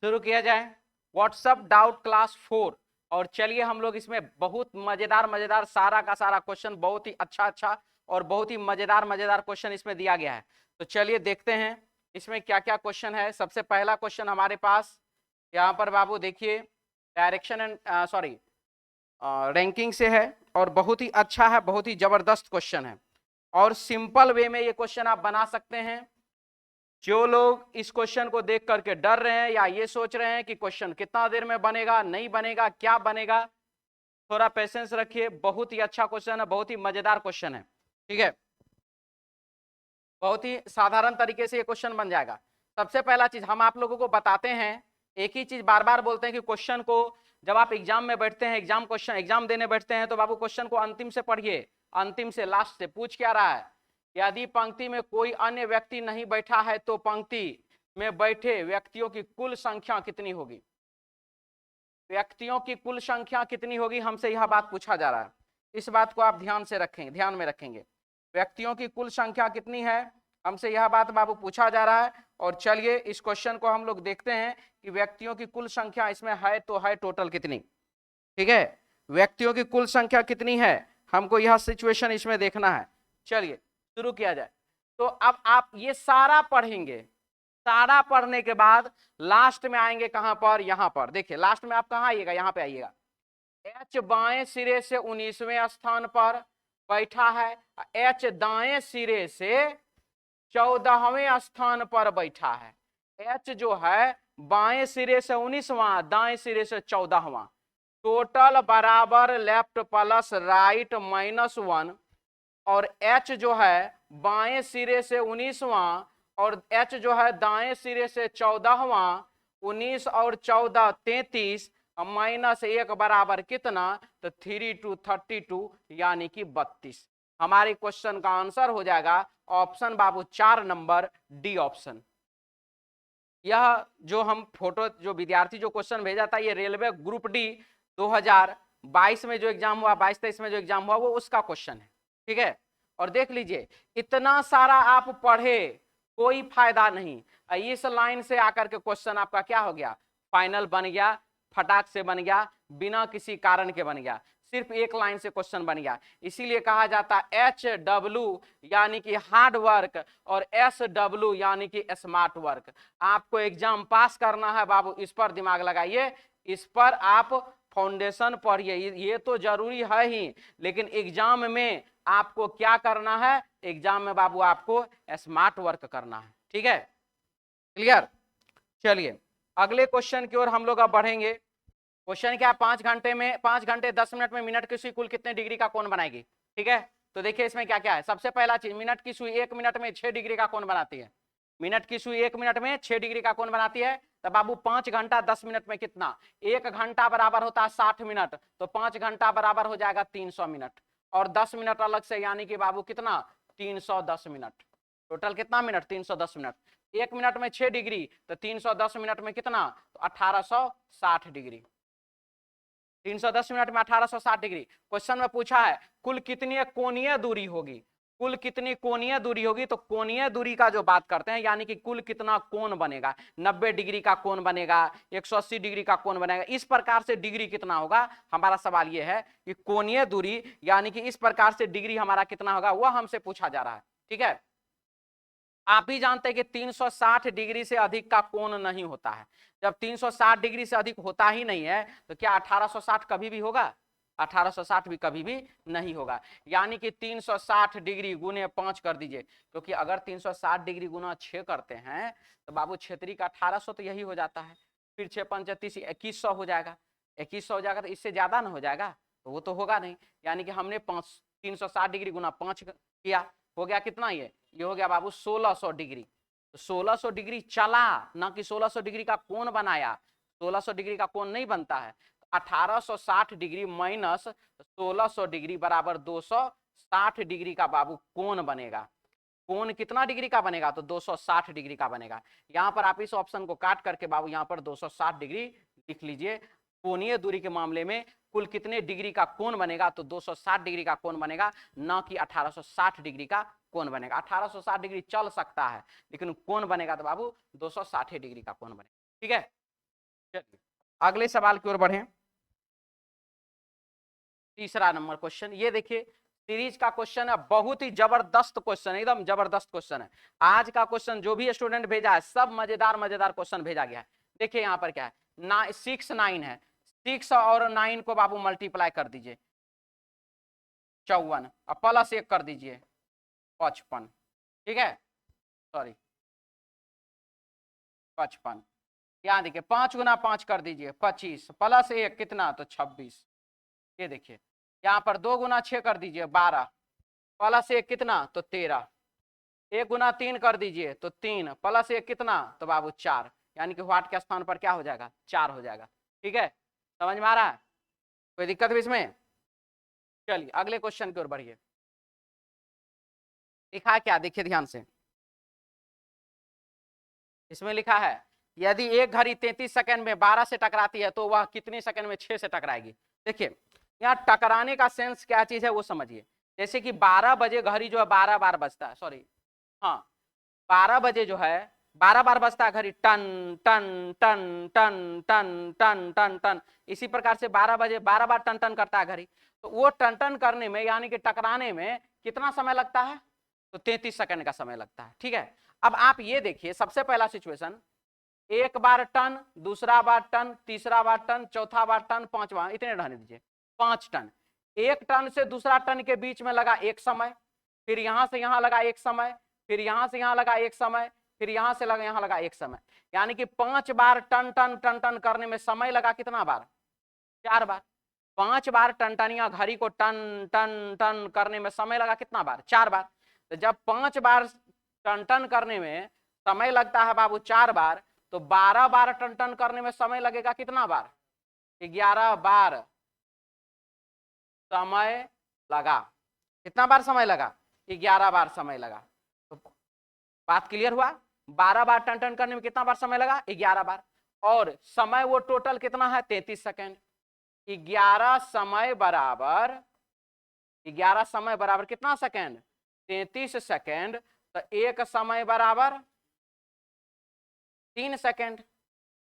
शुरू किया जाए। WhatsApp doubt class 4। और चलिए हम लोग इसमें बहुत मजेदार सारा का सारा क्वेश्चन, बहुत ही अच्छा और बहुत ही मजेदार क्वेश्चन इसमें दिया गया है। तो चलिए देखते हैं इसमें क्या क्या क्वेश्चन है। सबसे पहला क्वेश्चन हमारे पास यहाँ पर बाबू देखिए, डायरेक्शन एंड सॉरी रैंकिंग से है और बहुत ही अच्छा है, बहुत ही जबरदस्त क्वेश्चन है और सिंपल वे में ये क्वेश्चन आप बना सकते हैं। जो लोग इस क्वेश्चन को देख करके डर रहे हैं या ये सोच रहे हैं कि क्वेश्चन कितना देर में बनेगा, नहीं बनेगा, क्या बनेगा, थोड़ा पेशेंस रखिए। बहुत ही अच्छा क्वेश्चन है, बहुत ही मजेदार क्वेश्चन है, ठीक है। बहुत ही साधारण तरीके से ये क्वेश्चन बन जाएगा। सबसे पहला चीज हम आप लोगों को बताते हैं, एक ही चीज बार बार बोलते हैं कि क्वेश्चन को जब आप एग्जाम में बैठते हैं, एग्जाम देने बैठते हैं, तो बाबू क्वेश्चन को अंतिम से पढ़िए, अंतिम से लास्ट से। पूछ क्या रहा है, यदि पंक्ति में कोई अन्य व्यक्ति नहीं बैठा है तो पंक्ति में बैठे व्यक्तियों की कुल संख्या कितनी होगी। व्यक्तियों की कुल संख्या कितनी होगी, हमसे यह बात पूछा जा रहा है। इस बात को आप ध्यान में रखेंगे। व्यक्तियों की कुल संख्या कितनी है, हमसे यह बात बाबू पूछा जा रहा है। और चलिए इस क्वेश्चन को हम लोग देखते हैं कि व्यक्तियों की कुल संख्या इसमें है तो है टोटल कितनी, ठीक है। व्यक्तियों की कुल संख्या कितनी है, हमको यह सिचुएशन इसमें देखना है। चलिए शुरू किया जाए। तो अब आप ये सारा पढ़ेंगे, सारा पढ़ने के बाद लास्ट में आएंगे कहां पर, यहां पर देखिए लास्ट में आप कहां आइएगा, यहां पे आइएगा। एच बाएं सिरे से 19वें स्थान पर बैठा है, एच दाएं सिरे से 14वें स्थान पर बैठा है। एच जो है बाएं सिरे से 19वां, दाएं सिरे से 14वां, टोटल बराबर लेफ्ट प्लस राइट -1। और एच जो है बाएं सिरे से 19वां और एच जो है दाएं सिरे से 14वां, 19 और 14 33, -1 बराबर कितना, तो 3 2 32 यानी कि 32। हमारे क्वेश्चन का आंसर हो जाएगा ऑप्शन बाबू 4 नंबर डी ऑप्शन। यह जो हम फोटो, जो विद्यार्थी जो क्वेश्चन भेजा था, ये रेलवे ग्रुप डी 2022 में जो एग्जाम हुआ, 22-23 में जो एग्जाम हुआ, वो उसका क्वेश्चन है, ठीक है। और देख लीजिए इतना सारा आप पढ़े, कोई फायदा नहीं। इस लाइन से आकर के क्वेश्चन आपका क्या हो गया, फाइनल बन गया, फटाक से बन गया, बिना किसी कारण के बन गया, सिर्फ एक लाइन से क्वेश्चन बन गया। इसीलिए कहा जाता है HW यानी कि हार्ड वर्क और SW यानी कि स्मार्ट वर्क। आपको एग्जाम पास करना है बाबू, इस पर दिमाग लगाइए, इस पर आप फाउंडेशन पढ़िए, ये तो जरूरी है ही, लेकिन एग्जाम में आपको क्या करना है, एग्जाम में बाबू आपको स्मार्ट वर्क करना है, ठीक है, क्लियर। चलिए अगले क्वेश्चन की ओर हम लोग अब बढ़ेंगे। क्वेश्चन क्या, 5 घंटे में 5 घंटे 10 मिनट में मिनट की सुई कुल कितने डिग्री का कोण बनाएगी, ठीक है। तो देखिए इसमें क्या क्या है। सबसे पहला चीज, मिनट की सुई 1 मिनट में 6 डिग्री का कोण बनाती है। मिनट की सुई 1 मिनट में 6 डिग्री का कोण बनाती है। तो बाबू 5 घंटा 10 मिनट में कितना, 1 घंटा बराबर होता है 60 मिनट, तो 5 घंटा बराबर हो जाएगा 300 मिनट, और 10 मिनट अलग से, यानी कि बाबू कितना, 310 मिनट। टोटल कितना मिनट, 310 मिनट। 1 मिनट में 6 डिग्री, तो 310 मिनट में कितना, तो 1860 डिग्री। 310 मिनट में 1860 डिग्री। क्वेश्चन में पूछा है कुल कितनी कोणीय दूरी होगी, कुल कितनी कोणीय दूरी होगी। तो कोणीय दूरी का जो बात करते हैं, यानी कि कुल कितना कोण बनेगा, 90 डिग्री का कोण बनेगा, 180 डिग्री का कोण बनेगा, इस प्रकार से डिग्री कितना होगा। हमारा सवाल यह है कि कोणीय दूरी यानी कि इस प्रकार से डिग्री हमारा कितना होगा, वह हमसे पूछा जा रहा है, ठीक है। आप भी जानते हैं कि 360 डिग्री से अधिक का कोण नहीं होता है। जब 360 डिग्री से अधिक होता ही नहीं है, तो क्या 1860 कभी भी होगा, 1860 भी कभी भी नहीं होगा। यानी कि 360 डिग्री गुने 5 कर दीजिए, क्योंकि अगर 360 डिग्री गुना 6 करते हैं तो बाबू क्षेत्रीय का 1800 तो यही हो जाता है। फिर 6 5 30 2100 हो जाएगा, 2100 हो जाएगा, तो इससे ज्यादा ना हो जाएगा, तो वो तो होगा नहीं। यानी कि हमने 360 डिग्री गुना 5 किया, हो गया कितना, ये हो गया बाबू 1600 डिग्री। तो 1600 डिग्री चला, ना कि 1600 डिग्री का कोण बनाया। 1600 डिग्री का कोण नहीं बनता है। 1860 डिग्री माइनस 1600 डिग्री बराबर 260 डिग्री का बाबू कोण बनेगा। कोण कितना डिग्री का बनेगा, तो 260 डिग्री का बनेगा। यहां पर आप इस ऑप्शन को काट करके बाबू यहां पर 260 डिग्री लिख लीजिए। कोणीय दूरी के मामले में कुल कितने डिग्री का कोण बनेगा, तो 260 डिग्री का कोण बनेगा, ना कि 1860 डिग्री का कोण बनेगा। 1860 डिग्री चल सकता है, लेकिन कोण बनेगा तो बाबू 260 डिग्री का कोण बनेगा, ठीक है। चलिए अगले सवाल की ओर बढ़े। तीसरा नंबर क्वेश्चन ये देखिए, सीरीज का क्वेश्चन है, बहुत ही जबरदस्त क्वेश्चन है, एकदम जबरदस्त क्वेश्चन है। आज का क्वेश्चन जो भी स्टूडेंट भेजा है सब मजेदार मजेदार क्वेश्चन भेजा गया है। देखिए यहाँ पर क्या है, 6 9 है, 6 और 9 को बाबू मल्टीप्लाई कर दीजिए 54 और प्लस 1 कर दीजिए 55, ठीक है, सॉरी 55। यहाँ देखिए 5 गुना 5 कर दीजिए 25 प्लस 1 कितना तो 26। ये देखिए यहाँ पर 2 गुना 6 कर दीजिए 12 प्लस 1 कितना तो 13। 1 गुना 3 कर दीजिए तो 3 प्लस 1 कितना तो बाबू 4, यानी कि व्हाट के स्थान पर क्या हो जाएगा 4 हो जाएगा। ठीक है, समझ में आ रहा है, कोई दिक्कत भी इसमें? चलिए अगले क्वेश्चन की ओर बढ़िए। लिखा है क्या, देखिए ध्यान से, इसमें लिखा है यदि एक घड़ी 33 सेकंड में 12 से टकराती है तो वह कितने सेकंड में 6 से टकराएगी। देखिए यहाँ टकराने का सेंस क्या चीज है वो समझिए। जैसे कि 12 बजे घड़ी जो है 12 बार बजता है, सॉरी हाँ 12 बजे जो है 12 बार बजता है घड़ी, टन टन टन टन टन टन टन टन, इसी प्रकार से 12 बजे 12 बार टन टन करता है घड़ी। तो वो टन टन करने में यानी कि टकराने में कितना समय लगता है तो 33 सेकंड का समय लगता है। ठीक है, अब आप ये देखिए सबसे पहला सिचुएशन, एक बार टन, दूसरा बार टन, तीसरा बार टन, चौथा बार टन, पांचवा, इतने रहने दीजिए 5 टन। एक टन से दूसरा टन के बीच में लगा एक समय, फिर यहां से यहां लगा एक समय, फिर यहां से यहां लगा एक समय, फिर यहां से लगा यहां लगा एक समय, यानी कि 5 बार टन टन टन टन करने में समय लगा कितना बार 4 बार। 5 बार टनटनिया घड़ी को टन टन टन करने में समय लगा कितना बार 4 बार। तो जब 5 बार टन टन करने में समय लगता है बाबू 4 बार, तो 12 बार टन टन करने में समय लगेगा कितना बार 11 बार समय लगा। कितना बार समय लगा 11 बार समय लगा। तो बात क्लियर हुआ, 12 बार टन टन करने में कितना बार समय लगा 11 बार, और समय वो टोटल कितना है 33 सेकेंड। 11 समय बराबर 11 समय बराबर कितना सेकेंड 33 सेकेंड, तो एक समय बराबर 3 सेकेंड।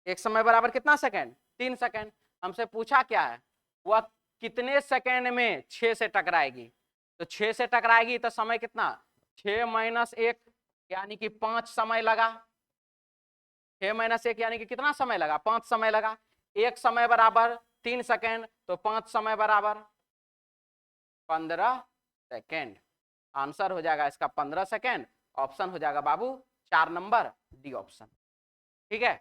एक समय बराबर कितना सेकेंड 3 सेकेंड। हमसे पूछा क्या है, वह कितने सेकेंड में 6 से टकराएगी, तो 6 से टकराएगी तो समय कितना 6 माइनस 1 यानी कि 5 समय लगा। 6 माइनस 1 यानी कि कितना समय लगा 5 समय लगा। एक समय बराबर 3 सेकेंड, तो 5 समय बराबर 15 सेकेंड। आंसर हो जाएगा इसका 15 सेकेंड। ऑप्शन हो जाएगा बाबू 4 नंबर डी ऑप्शन। ठीक है,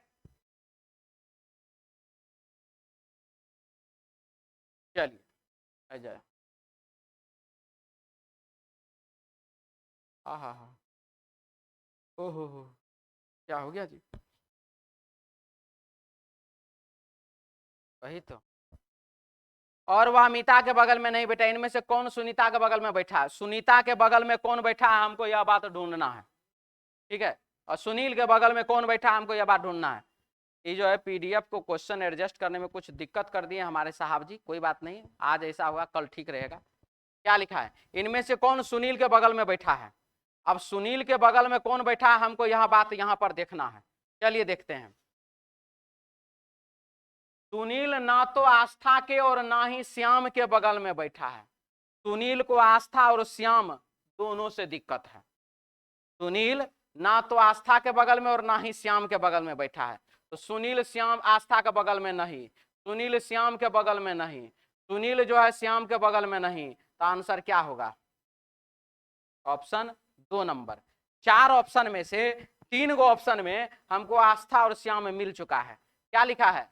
चलिए अजय, हाँ हाँ हाँ, ओहो हो, क्या हो गया जी, वही तो। और वह अमिता के बगल में नहीं बैठा, इनमें से कौन सुनीता के बगल में बैठा है, सुनीता के बगल में कौन बैठा है हमको यह बात ढूंढना है। ठीक है, और सुनील के बगल में कौन बैठा है हमको यह बात ढूंढना है। ये जो है पीडीएफ को क्वेश्चन एडजस्ट करने में कुछ दिक्कत कर दिए हमारे साहब जी, कोई बात नहीं, आज ऐसा हुआ कल ठीक रहेगा। क्या लिखा है, इनमें से कौन सुनील के बगल में बैठा है। अब सुनील के बगल में कौन बैठा है हमको यह बात यहां पर देखना है। चलिए देखते हैं। सुनील ना तो आस्था के और ना ही श्याम के बगल में बैठा है। सुनील को आस्था और श्याम दोनों से दिक्कत है। सुनील ना तो आस्था के बगल में और ना ही श्याम के बगल में बैठा है, तो सुनील श्याम आस्था के बगल में नहीं, सुनील श्याम के बगल में नहीं, सुनील जो है श्याम के बगल में नहीं, तो आंसर क्या होगा ऑप्शन 2 नंबर। 4 ऑप्शन में से 3 गो ऑप्शन में हमको आस्था और श्याम मिल चुका है। क्या लिखा है,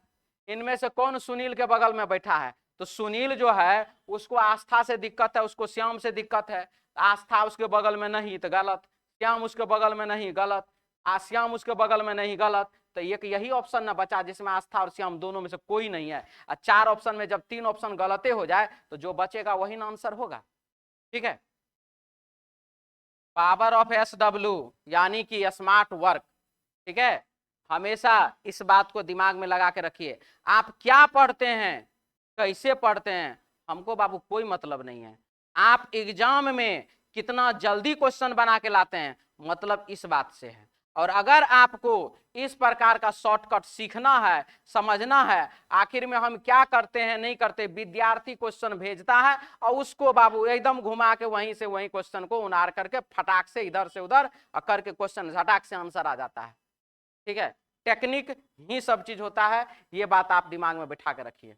इनमें से कौन सुनील के बगल में बैठा है, तो सुनील जो है उसको आस्था से दिक्कत है, उसको श्याम से दिक्कत है, आस्था उसके बगल में नहीं तो गलत, श्याम उसके बगल में नहीं गलत, श्याम उसके बगल में नहीं गलत, तो एक यही ऑप्शन ना बचा जिसमें आस्था और श्याम दोनों में से कोई नहीं है। 4 ऑप्शन में जब 3 ऑप्शन गलते हो जाए तो जो बचेगा वही ना आंसर होगा। ठीक है, पावर ऑफ SW यानी कि स्मार्ट वर्क। ठीक है, हमेशा इस बात को दिमाग में लगा के रखिए, आप क्या पढ़ते हैं कैसे पढ़ते हैं हमको बाबू कोई मतलब नहीं है, आप एग्जाम में कितना जल्दी क्वेश्चन बना के लाते हैं मतलब इस बात से है। और अगर आपको इस प्रकार का शॉर्टकट सीखना है, समझना है, आखिर में हम क्या करते हैं नहीं करते, विद्यार्थी क्वेश्चन भेजता है और उसको बाबू एकदम घुमा के वहीं से वहीं क्वेश्चन को उनार करके फटाक से इधर से उधर करके क्वेश्चन झटाक से आंसर आ जाता है। ठीक है, टेक्निक ही सब चीज होता है, ये बात आप दिमाग में बिठा के रखिए।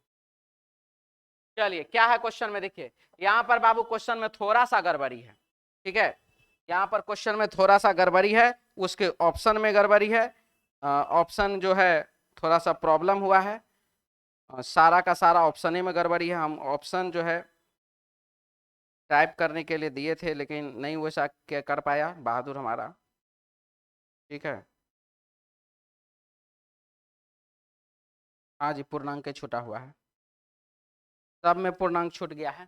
चलिए क्या है क्वेश्चन में, देखिए यहां पर बाबू क्वेश्चन में थोड़ा सा गड़बड़ी है। ठीक है, यहाँ पर क्वेश्चन में थोड़ा सा गड़बड़ी है, उसके ऑप्शन में गड़बड़ी है, ऑप्शन जो है थोड़ा सा प्रॉब्लम हुआ है, सारा का सारा ऑप्शन ही में गड़बड़ी है। हम ऑप्शन जो है टाइप करने के लिए दिए थे लेकिन नहीं वैसा कर पाया बहादुर हमारा। ठीक है, हाँ जी, पूर्णांक छूटा हुआ है, सब में पूर्णांक छूट गया है।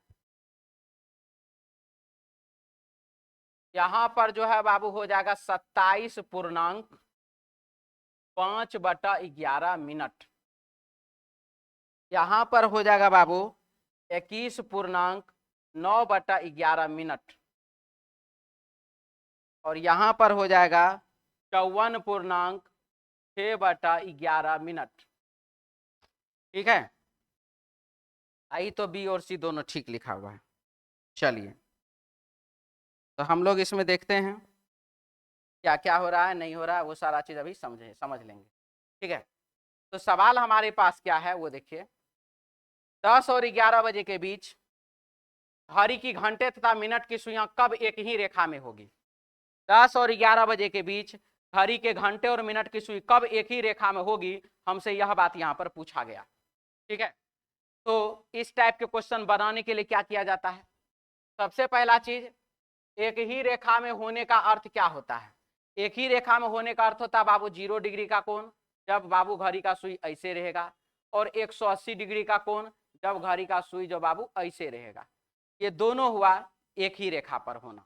यहाँ पर जो है बाबू हो जाएगा 27.5/11 मिनट। यहाँ पर हो जाएगा बाबू 21.9/11 मिनट। और यहाँ पर हो जाएगा 54.6/11 मिनट। ठीक है, आई तो बी और सी दोनों ठीक लिखा हुआ है। चलिए तो हम लोग इसमें देखते हैं क्या क्या हो रहा है नहीं हो रहा है, वो सारा चीज अभी समझ लेंगे। ठीक है, तो सवाल हमारे पास क्या है वो देखिए, 10 और 11 बजे के बीच घड़ी की घंटे तथा मिनट की सुइयां कब एक ही रेखा में होगी। 10 और 11 बजे के बीच घड़ी के घंटे और मिनट की सुई कब एक ही रेखा में होगी, हमसे यह बात यहाँ पर पूछा गया। ठीक है, तो इस टाइप के क्वेश्चन बनाने के लिए क्या किया जाता है, सबसे पहला चीज, एक ही रेखा में होने का अर्थ क्या होता है। एक ही रेखा में होने का अर्थ होता है बाबू 0 डिग्री का कोण, जब बाबू घड़ी का सुई ऐसे रहेगा, और 180 डिग्री का कोण जब घड़ी का सुई जो बाबू ऐसे रहेगा। ये दोनों हुआ एक ही रेखा पर होना।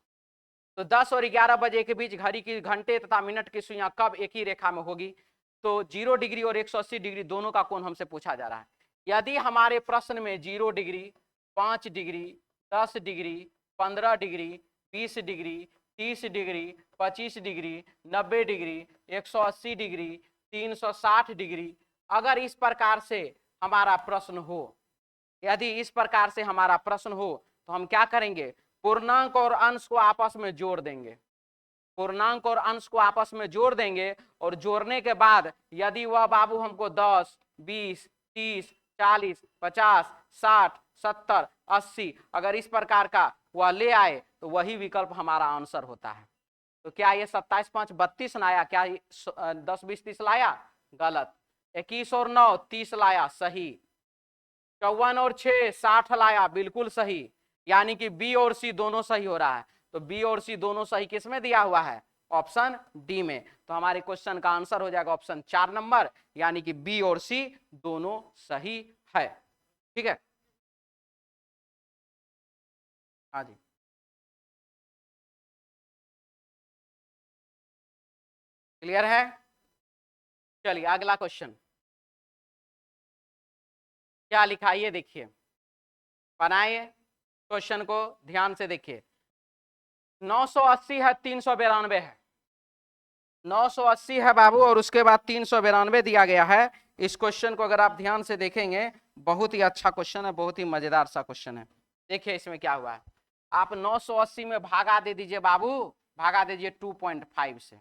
तो 10 और 11 बजे के बीच घड़ी की घंटे तथा मिनट की सुइयां कब एक ही रेखा में होगी, तो 0 डिग्री और 180 डिग्री दोनों का कोण हमसे पूछा जा रहा है। यदि हमारे प्रश्न में 0 degree, 5 degree, 10 degree, 15 degree, 20 degree, 30 degree, 25 degree, 90 degree, 180 degree, 360 degree, अगर इस प्रकार से हमारा प्रश्न हो, यदि इस प्रकार से हमारा प्रश्न हो तो हम क्या करेंगे, पूर्णांक और अंश को आपस में जोड़ देंगे। पूर्णांक और अंश को आपस में जोड़ देंगे और जोड़ने के बाद यदि वह बाबू हमको 10, 20, 30, 40, 50, 60, 70, 80 अगर इस प्रकार का वह ले आए तो वही विकल्प हमारा आंसर होता है। तो क्या ये 27 5 32 लाया, क्या 10 20 30 लाया, गलत। 21 और 9 30 लाया, सही। 54 और 6 60 लाया, बिल्कुल सही। यानी कि बी और सी दोनों सही हो रहा है। तो बी और सी दोनों सही किस में दिया हुआ है, ऑप्शन डी में। तो हमारे क्वेश्चन का आंसर हो जाएगा ऑप्शन 4 नंबर, यानी कि बी और सी दोनों सही है। ठीक है, हाँ जी, क्लियर है। चलिए अगला क्वेश्चन क्या लिखा है ये देखिए, बनाइए क्वेश्चन को ध्यान से देखिए। 980 है, 392 है, 980 है बाबू और उसके बाद 392 दिया गया है। इस क्वेश्चन को अगर आप ध्यान से देखेंगे बहुत ही अच्छा क्वेश्चन है, बहुत ही मजेदार सा क्वेश्चन है। देखिए इसमें क्या हुआ है, आप 980 में भागा दे दीजिए बाबू, भागा दीजिए 2.5 से,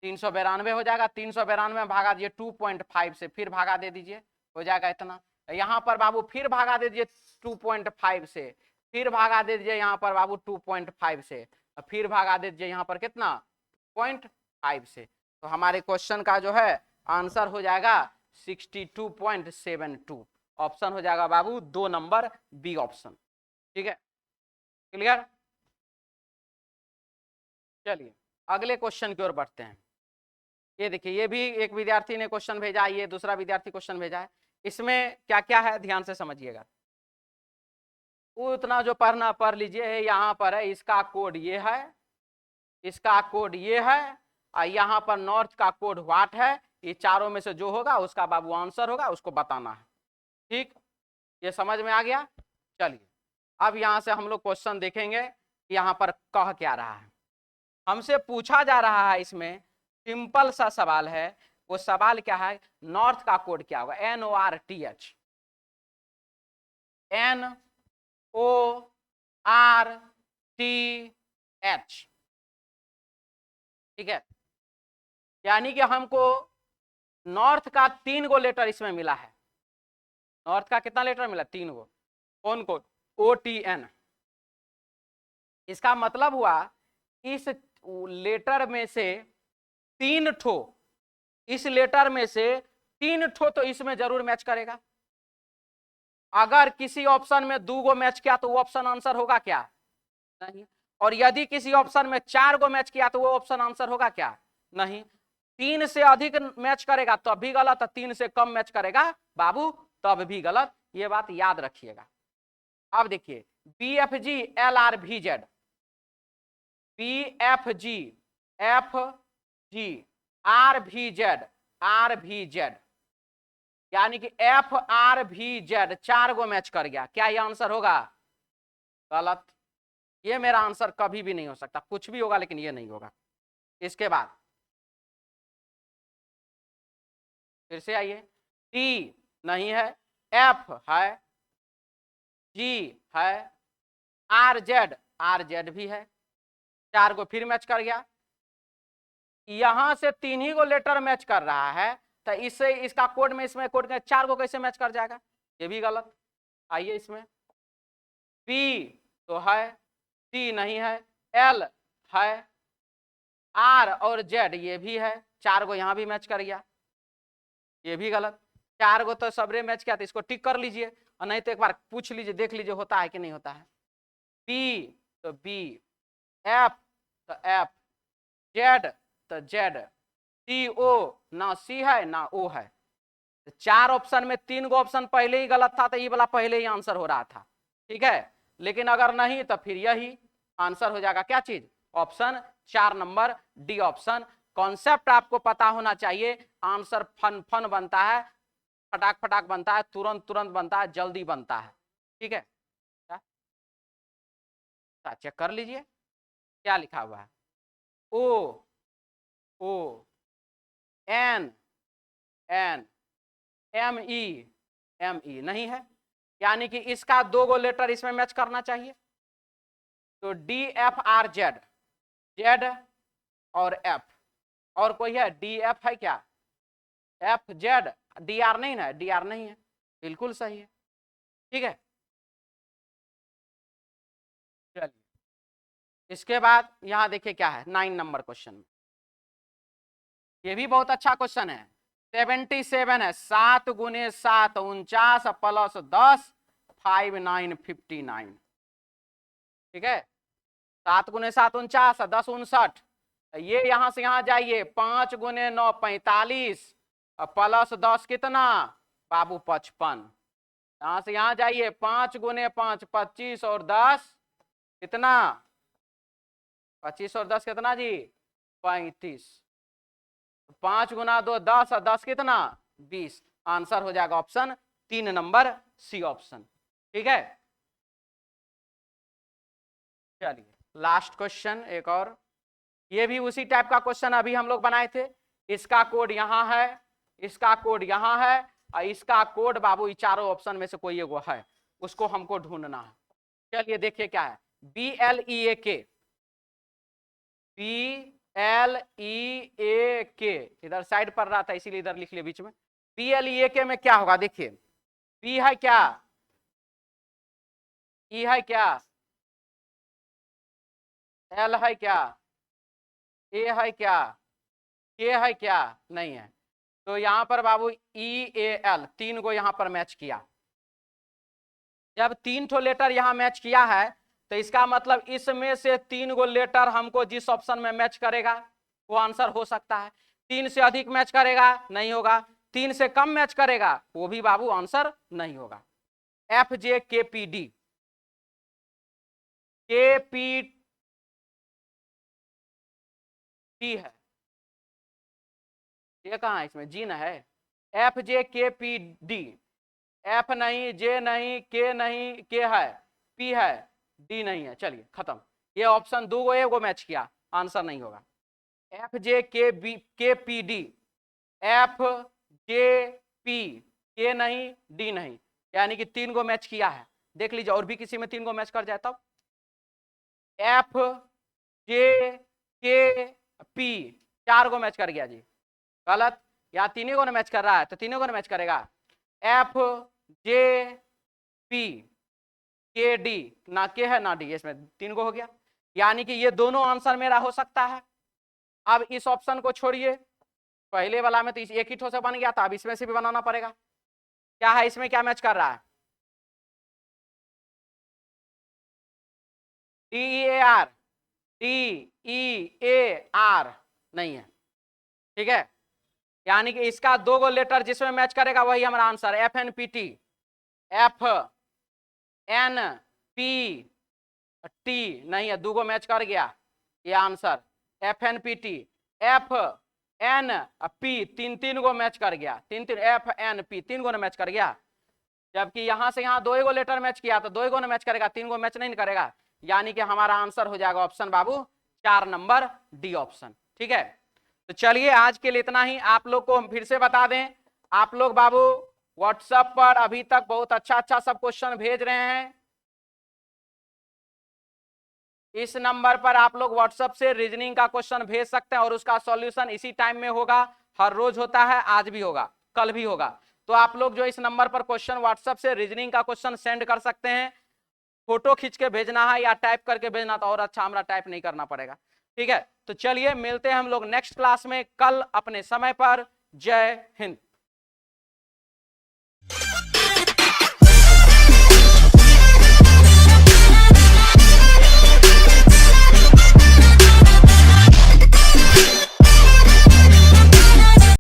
392 हो जाएगा। 392 में भागा दीजिए 2.5 से, फिर भागा दे दीजिए, हो जाएगा इतना। यहाँ पर बाबू फिर भागा दे दीजिए 2.5 से, फिर भागा दे दीजिए यहाँ पर बाबू 2.5 से, फिर भागा दे दीजिए यहाँ पर कितना 0.5 से। तो हमारे क्वेश्चन का जो है आंसर हो जाएगा 62.72। ऑप्शन हो जाएगा बाबू 2 नंबर बी ऑप्शन। ठीक है, क्लियर। चलिए अगले क्वेश्चन की ओर बढ़ते हैं। ये देखिए, ये भी एक विद्यार्थी ने क्वेश्चन भेजा, ये दूसरा विद्यार्थी क्वेश्चन भेजा है। इसमें क्या क्या है ध्यान से समझिएगा। उतना जो पढ़ना पढ़ लीजिए, यहाँ पर है इसका कोड ये है, इसका कोड ये है, और यहाँ पर नॉर्थ का कोड व्हाट है। ये चारों में से जो होगा उसका बाबू आंसर होगा, उसको बताना है। ठीक, ये समझ में आ गया। चलिए अब यहाँ से हम लोग क्वेश्चन देखेंगे कि यहाँ पर कह क्या रहा है। हमसे पूछा जा रहा है इसमें, सिंपल सा सवाल है। वो सवाल क्या है, नॉर्थ का कोड क्या होगा? NORTH, NORTH, ठीक है। यानी कि हमको नॉर्थ का 3 गो लेटर इसमें मिला है। नॉर्थ का कितना लेटर मिला? 3 गो। कौन कौन? OTN। इसका मतलब हुआ इस लेटर में से 3 ठो, इस लेटर में से 3 ठो तो इसमें जरूर मैच करेगा। अगर किसी ऑप्शन में 2 गो मैच किया तो वो ऑप्शन आंसर होगा क्या? नहीं। और यदि किसी ऑप्शन में 4 गो मैच किया तो वो ऑप्शन आंसर होगा क्या? नहीं। 3 से अधिक मैच करेगा तब भी गलत, 3 से कम मैच करेगा बाबू तब भी गलत। ये बात याद रखिएगा। अब देखिए, BFG LRVZ, BFG FG RVZ, यानी कि FRVZ 4 गो मैच कर गया, क्या ये आंसर होगा? गलत। ये मेरा आंसर कभी भी नहीं हो सकता, कुछ भी होगा लेकिन ये नहीं होगा। इसके बाद फिर से आइए, T नहीं है, F है, G है, RZ भी है, 4 गो फिर मैच कर गया। यहां से 3 ही गो लेटर मैच कर रहा है तो इससे इसका कोड में, इसमें कोड में 4 गो कैसे मैच कर जाएगा? ये भी गलत। आइए इसमें, P तो है, T नहीं है, L है, R और Z ये भी है, 4 गो यहां भी मैच कर गया, ये भी गलत। 4 गो तो सबरे मैच किया, तो इसको टिक कर लीजिए, और नहीं तो एक बार पूछ लीजिए, देख लीजिए होता है कि नहीं होता है। B तो B, F तो F, Z तो Z, CO ना C है ना O है। 4 ऑप्शन में 3 गो ऑप्शन पहले ही गलत था, तो ये वाला पहले ही आंसर हो रहा था, ठीक है। लेकिन अगर नहीं तो फिर यही आंसर हो जाएगा, क्या चीज? Option 4 number D option. Concept आपको पता होना चाहिए, आंसर फन फन बनता है, फटाक फटाक बनता है, तुरंत तुरंत बनता है, जल्दी बनता है, ठीक है। चेक कर लीजिए क्या लिखा हुआ है। O O N N ME नहीं है, यानी कि इसका 2 गो लेटर इसमें मैच करना चाहिए। तो DFRZ, Z और F, और कोई है? DF है क्या? FZ, DR नहीं ना, DR नहीं है, बिल्कुल सही है, ठीक है। चलिए इसके बाद यहां देखिए क्या है 9 नंबर क्वेश्चन में। ये भी बहुत अच्छा क्वेश्चन है। 77 है, 7 गुने 7 49 प्लस 10 5 9 59, ठीक है। 7 गुने 7 49, 10 59, ये यहां से यहां जाइए, 5 गुने 9 45 प्लस 10 कितना बाबू? 55। यहां से यहां जाइए, 5 गुने 5 25 और 10 कितना? 25 और 10 कितना जी? 35। 5 गुना 2 10 और 10 कितना? 20। आंसर हो जाएगा ऑप्शन 3 नंबर सी ऑप्शन, ठीक है। चलिए लास्ट क्वेश्चन एक और, ये भी उसी टाइप का क्वेश्चन अभी हम लोग बनाए थे। इसका कोड यहाँ है, इसका कोड यहाँ है, और इसका कोड बाबू ये चारों ऑप्शन में से कोई एक है, उसको हमको ढूंढना है। चलिए देखिए क्या है, BLEAK, BLEAK, इधर साइड पर रहा था इसीलिए इधर लिख लिया बीच में। BLEAK में क्या होगा? देखिए, B है क्या? E है क्या? L है क्या? A है क्या? K है क्या? नहीं है। तो यहां पर बाबू EAL 3 को यहां पर मैच किया। जब 3 ठो लेटर यहां मैच किया है तो इसका मतलब इसमें से 3 गो लेटर हमको जिस ऑप्शन में मैच करेगा वो आंसर हो सकता है। 3 से अधिक मैच करेगा नहीं होगा, 3 से कम मैच करेगा वो भी बाबू आंसर नहीं होगा। FJKPD, KPD है, ये कहाँ है? इसमें जी न है। FJKPD, F नहीं, J नहीं, K नहीं, K है, P है, D नहीं है। चलिए खत्म, ये ऑप्शन 2 गो 1 गो मैच किया, आंसर नहीं होगा। एफ जे के बी के P D, F J P, के नहीं डी नहीं, यानी कि 3 को मैच किया है। देख लीजिए और भी किसी में 3 को मैच कर जाए तब। एफ जे के पी 4 को मैच कर गया जी, गलत, या तीनों को मैच कर रहा है तो तीनों को मैच करेगा। एफ जे पी के डी, ना के है ना डी, इसमें 3 को हो गया, यानी कि ये दोनों आंसर मेरा हो सकता है। अब इस ऑप्शन को छोड़िए, पहले वाला में तो एक ही ठो से बन गया था, अब इसमें से भी बनाना पड़ेगा। क्या है इसमें, क्या मैच कर रहा है, D E A R, D E A R नहीं है, ठीक है, यानी कि इसका 2 गो लेटर जिसमें मैच करेगा वही हमारा answer, F N P T, F N P T नहीं है, 2 गो मैच कर गया ये answer, F N P T, F N P 3 go match कर गया, 3 F N P 3 go match कर गया, जबकि यहां से यहां 2 गो लेटर मैच किया तो 2 गो मैच करेगा, 3 गो मैच नहीं करेगा, यानी कि हमारा आंसर हो जाएगा ऑप्शन बाबू 4 नंबर डी ऑप्शन, ठीक है। तो चलिए आज के लिए इतना ही। आप लोग को हम फिर से बता दें, आप लोग बाबू व्हाट्सएप पर अभी तक बहुत अच्छा अच्छा सब क्वेश्चन भेज रहे हैं। इस नंबर पर आप लोग व्हाट्सएप से रीजनिंग का क्वेश्चन भेज सकते हैं और उसका सॉल्यूशन इसी टाइम में होगा, हर रोज होता है, आज भी होगा, कल भी होगा। तो आप लोग जो इस नंबर पर क्वेश्चन व्हाट्सएप से रीजनिंग का क्वेश्चन सेंड कर सकते हैं, फोटो खींच के भेजना है या टाइप करके भेजना तो और अच्छा, हमारा टाइप नहीं करना पड़ेगा, ठीक है। तो चलिए मिलते हैं हम लोग नेक्स्ट क्लास में कल अपने समय पर। जय हिंद।